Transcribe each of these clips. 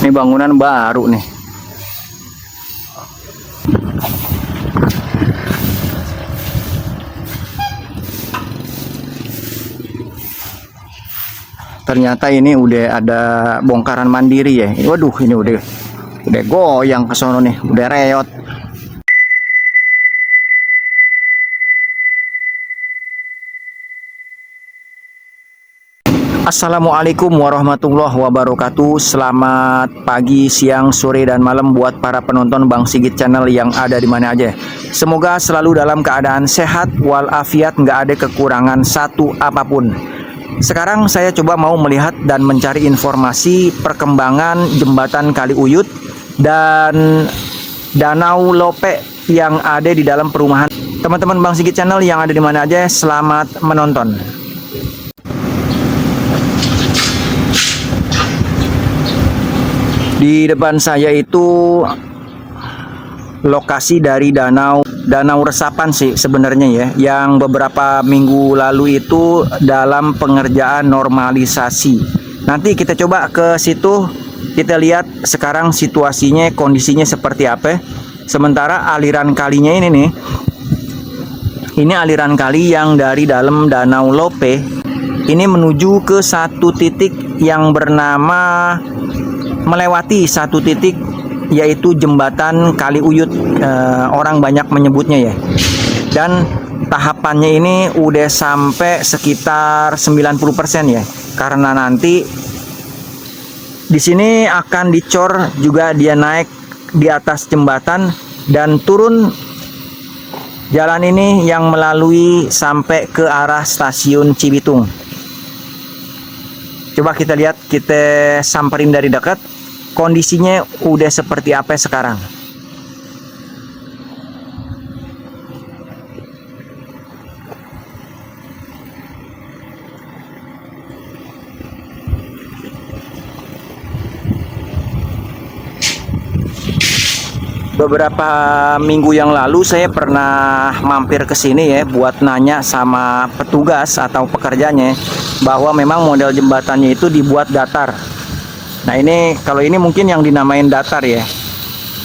Ini bangunan baru nih. Ternyata ini udah ada bongkaran mandiri ya. Waduh, ini udah goyang ke sono nih, udah reot. Assalamualaikum warahmatullahi wabarakatuh. Selamat pagi, siang, sore, dan malam buat para penonton Bang Sigit Channel yang ada di mana aja. Semoga selalu dalam keadaan sehat walafiat, nggak ada kekurangan satu apapun. Sekarang saya coba mau melihat dan mencari informasi perkembangan jembatan Kali Uyut dan Danau Lope yang ada di dalam perumahan. Teman-teman Bang Sigit Channel yang ada di mana aja, selamat menonton. Di depan saya itu lokasi dari danau resapan sih sebenarnya ya, yang beberapa minggu lalu itu dalam pengerjaan normalisasi. Nanti kita coba ke situ, kita lihat sekarang situasinya, kondisinya seperti apa. Sementara aliran kalinya ini nih, ini aliran kali yang dari dalam Danau Lope ini menuju ke satu titik yang bernama, melewati satu titik, yaitu jembatan Kali Uyut, orang banyak menyebutnya ya. Dan tahapannya ini udah sampai sekitar 90% ya, karena nanti di sini akan dicor juga, dia naik di atas jembatan dan turun jalan ini yang melalui sampai ke arah stasiun Cibitung. Coba kita lihat, kita samperin dari dekat, kondisinya udah seperti apa sekarang. Beberapa minggu yang lalu saya pernah mampir ke sini ya, buat nanya sama petugas atau pekerjanya bahwa memang model jembatannya itu dibuat datar. Nah ini, kalau ini mungkin yang dinamain datar ya.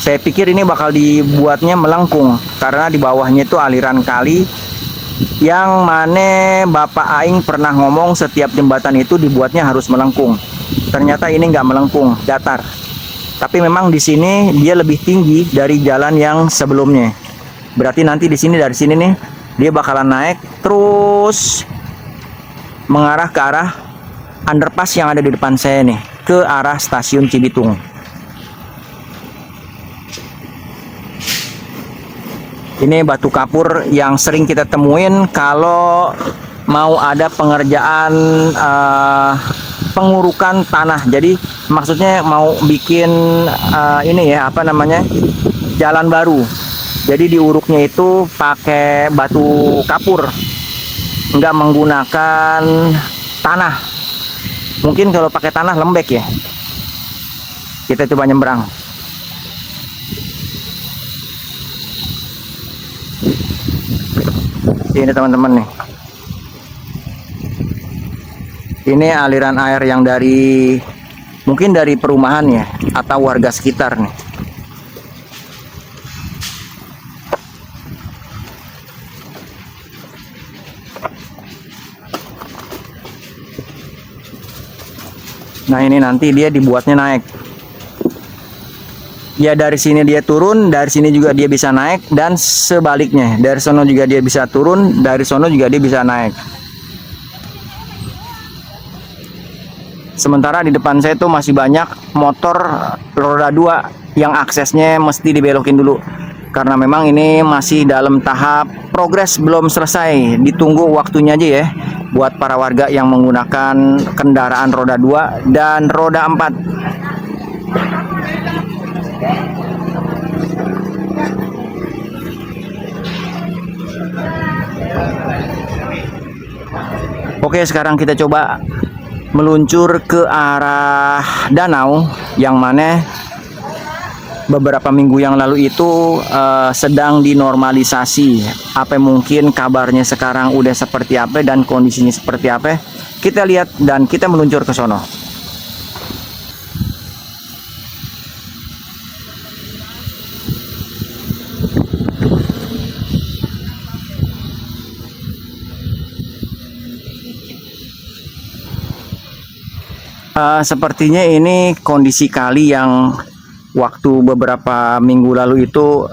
Saya pikir ini bakal dibuatnya melengkung, karena di bawahnya itu aliran kali, yang mana Bapak Aing pernah ngomong setiap jembatan itu dibuatnya harus melengkung. Ternyata ini nggak melengkung, datar. Tapi memang di sini dia lebih tinggi dari jalan yang sebelumnya. Berarti nanti di sini, dari sini nih, dia bakalan naik terus mengarah ke arah underpass yang ada di depan saya nih, ke arah stasiun Cibitung. Ini batu kapur yang sering kita temuin kalau mau ada pengerjaan pengurukan tanah. Jadi maksudnya mau bikin ini ya, apa namanya, jalan baru. Jadi diuruknya itu pakai batu kapur, nggak menggunakan tanah. Mungkin kalau pakai tanah lembek ya. Kita coba nyebrang. Ini teman-teman nih. Ini aliran air yang dari, mungkin dari perumahan ya, atau warga sekitar nih. Nah ini nanti dia dibuatnya naik. Ya dari sini dia turun, dari sini juga dia bisa naik, dan sebaliknya. Dari sono juga dia bisa turun, dari sono juga dia bisa naik. Sementara di depan saya tuh masih banyak motor roda 2 yang aksesnya mesti dibelokin dulu. Karena memang ini masih dalam tahap progres, belum selesai. Ditunggu waktunya aja ya, buat para warga yang menggunakan kendaraan roda 2 dan roda 4. Oke, sekarang kita coba meluncur ke arah danau, yang mana beberapa minggu yang lalu itu sedang dinormalisasi. Apa mungkin kabarnya sekarang udah seperti apa dan kondisinya seperti apa? Kita lihat dan kita meluncur ke sono. Sepertinya ini kondisi kali yang waktu beberapa minggu lalu itu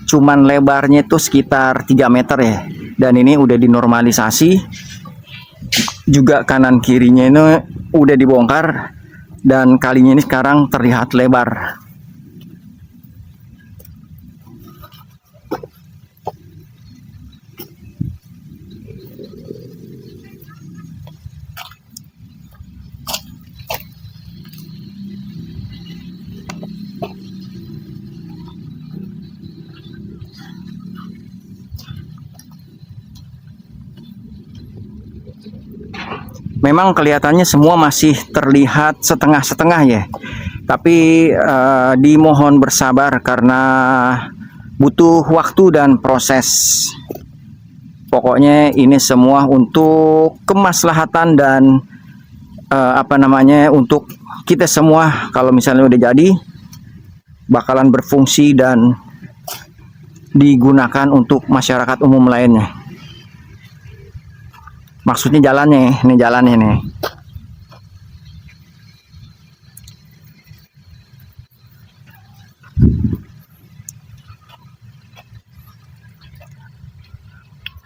cuman lebarnya itu sekitar 3 meter ya. Dan ini udah dinormalisasi. Juga kanan kirinya ini udah dibongkar. Dan kalinya ini sekarang terlihat lebar. Memang kelihatannya semua masih terlihat setengah-setengah ya. Tapi dimohon bersabar karena butuh waktu dan proses. Pokoknya ini semua untuk kemaslahatan dan untuk kita semua. Kalau misalnya udah jadi, bakalan berfungsi dan digunakan untuk masyarakat umum lainnya. Maksudnya jalannya, ini jalannya nih.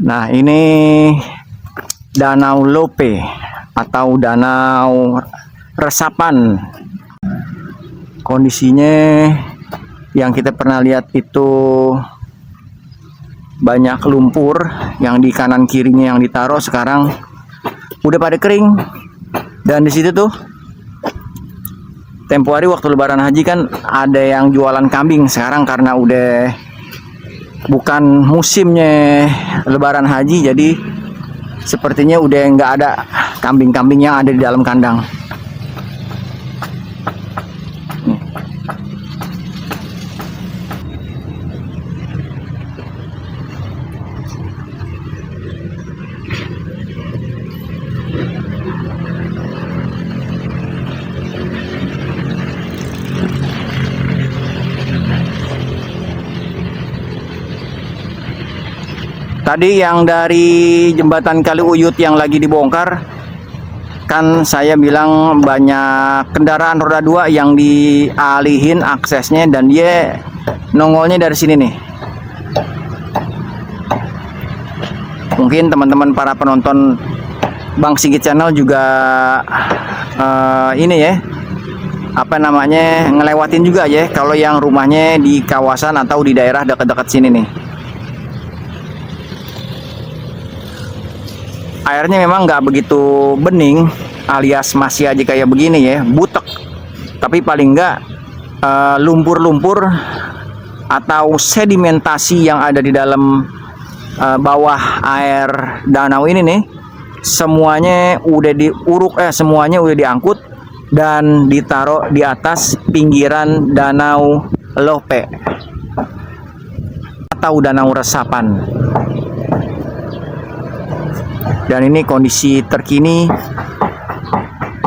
Nah, ini Danau Lope atau danau resapan. Kondisinya yang kita pernah lihat itu banyak lumpur yang di kanan kirinya yang ditaruh, sekarang udah pada kering. Dan di situ tuh tempo hari waktu lebaran haji kan ada yang jualan kambing. Sekarang karena udah bukan musimnya lebaran haji, jadi sepertinya udah nggak ada kambing-kambing yang ada di dalam kandang. Tadi yang dari jembatan Kali Uyut yang lagi dibongkar, kan saya bilang banyak kendaraan roda 2 yang dialihin aksesnya dan dia nongolnya dari sini nih. Mungkin teman-teman para penonton Bang Sigit Channel juga ngelewatin juga ya kalau yang rumahnya di kawasan atau di daerah dekat-dekat sini nih. Airnya memang nggak begitu bening, alias masih aja kayak begini ya, butek. Tapi paling nggak lumpur-lumpur atau sedimentasi yang ada di dalam bawah air danau ini nih, semuanya udah diuruk, semuanya udah diangkut dan ditaruh di atas pinggiran Danau Lope atau danau resapan. Dan ini kondisi terkini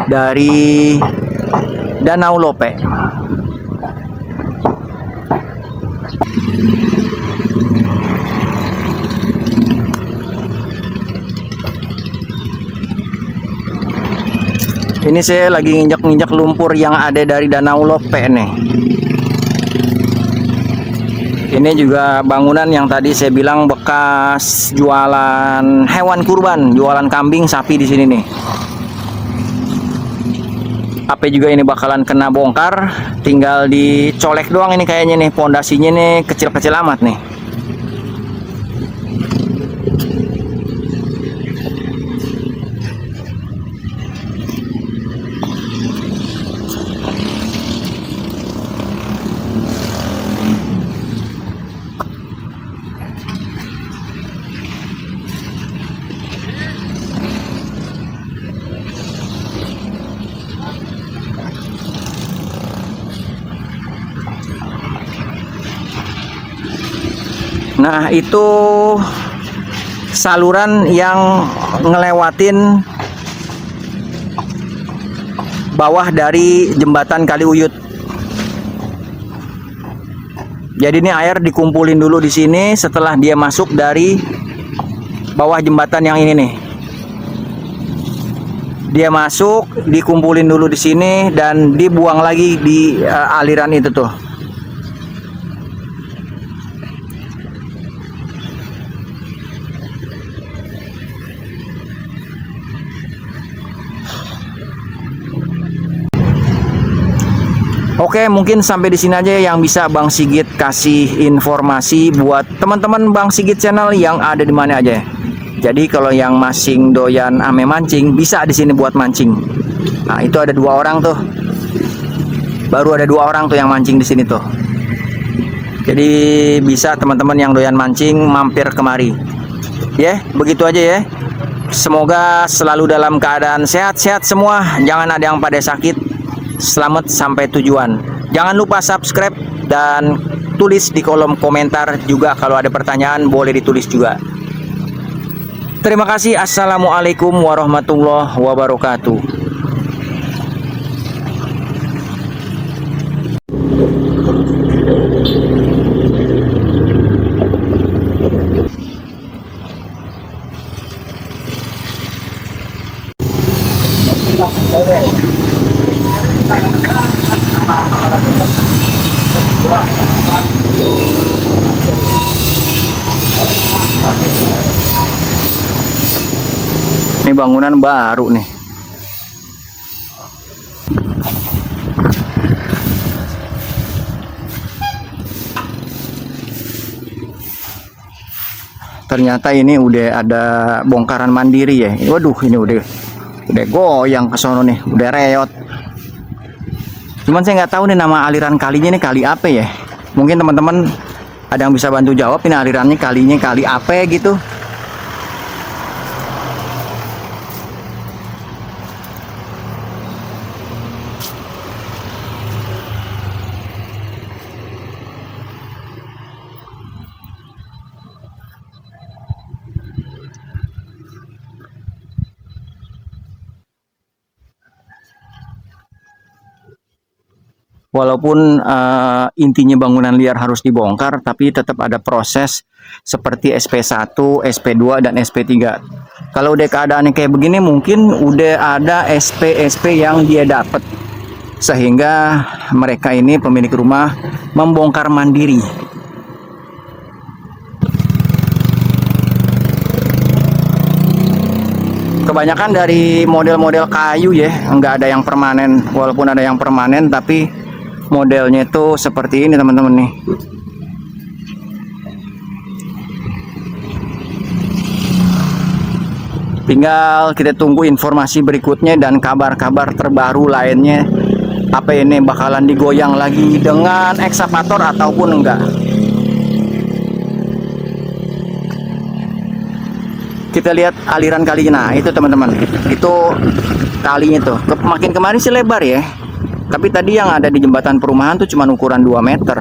dari Danau Lope. Ini saya lagi nginjak-nginjak lumpur yang ada dari Danau Lope nih. Ini juga bangunan yang tadi saya bilang bekas jualan hewan kurban, jualan kambing, sapi di sini nih. AP juga ini bakalan kena bongkar, tinggal dicolek doang ini kayaknya nih, pondasinya nih kecil-kecil amat nih. Nah, itu saluran yang ngelewatin bawah dari jembatan Kali Uyut. Jadi ini air dikumpulin dulu di sini setelah dia masuk dari bawah jembatan yang ini nih. Dia masuk, dikumpulin dulu di sini dan dibuang lagi di aliran itu tuh. Oke, mungkin sampai di sini aja yang bisa Bang Sigit kasih informasi buat teman-teman Bang Sigit channel yang ada di mana aja. Jadi kalau yang masing doyan ame mancing bisa di sini buat mancing. Nah, itu ada 2 orang tuh. Baru ada 2 orang tuh yang mancing di sini tuh. Jadi bisa teman-teman yang doyan mancing mampir kemari. Ya, begitu aja ya. Semoga selalu dalam keadaan sehat-sehat semua, jangan ada yang pada sakit. Selamat sampai tujuan. Jangan lupa subscribe dan tulis di kolom komentar juga kalau ada pertanyaan, boleh ditulis juga. Terima kasih. Assalamualaikum warahmatullahi wabarakatuh. Ini bangunan baru nih. Ternyata ini udah ada bongkaran mandiri ya. Waduh, ini udah goyang ke sono nih, udah reot. Cuman saya nggak tahu nih nama aliran kalinya nih kali apa ya. Mungkin teman-teman ada yang bisa bantu jawab ini alirannya kalinya kali apa gitu. Walaupun intinya bangunan liar harus dibongkar, tapi tetap ada proses seperti SP1, SP2, dan SP3. Kalau udah keadaannya kayak begini, mungkin udah ada SP yang dia dapat. Sehingga mereka ini pemilik rumah membongkar mandiri. Kebanyakan dari model-model kayu ya, nggak ada yang permanen. Walaupun ada yang permanen, tapi modelnya itu seperti ini teman-teman nih. Tinggal kita tunggu informasi berikutnya dan kabar-kabar terbaru lainnya. Apa ini bakalan digoyang lagi dengan ekskavator ataupun enggak? Kita lihat aliran kalinya. Nah, itu teman-teman. Itu kalinya tuh. Makin kemarin sih lebar ya. Tapi tadi yang ada di jembatan perumahan tuh cuma ukuran 2 meter.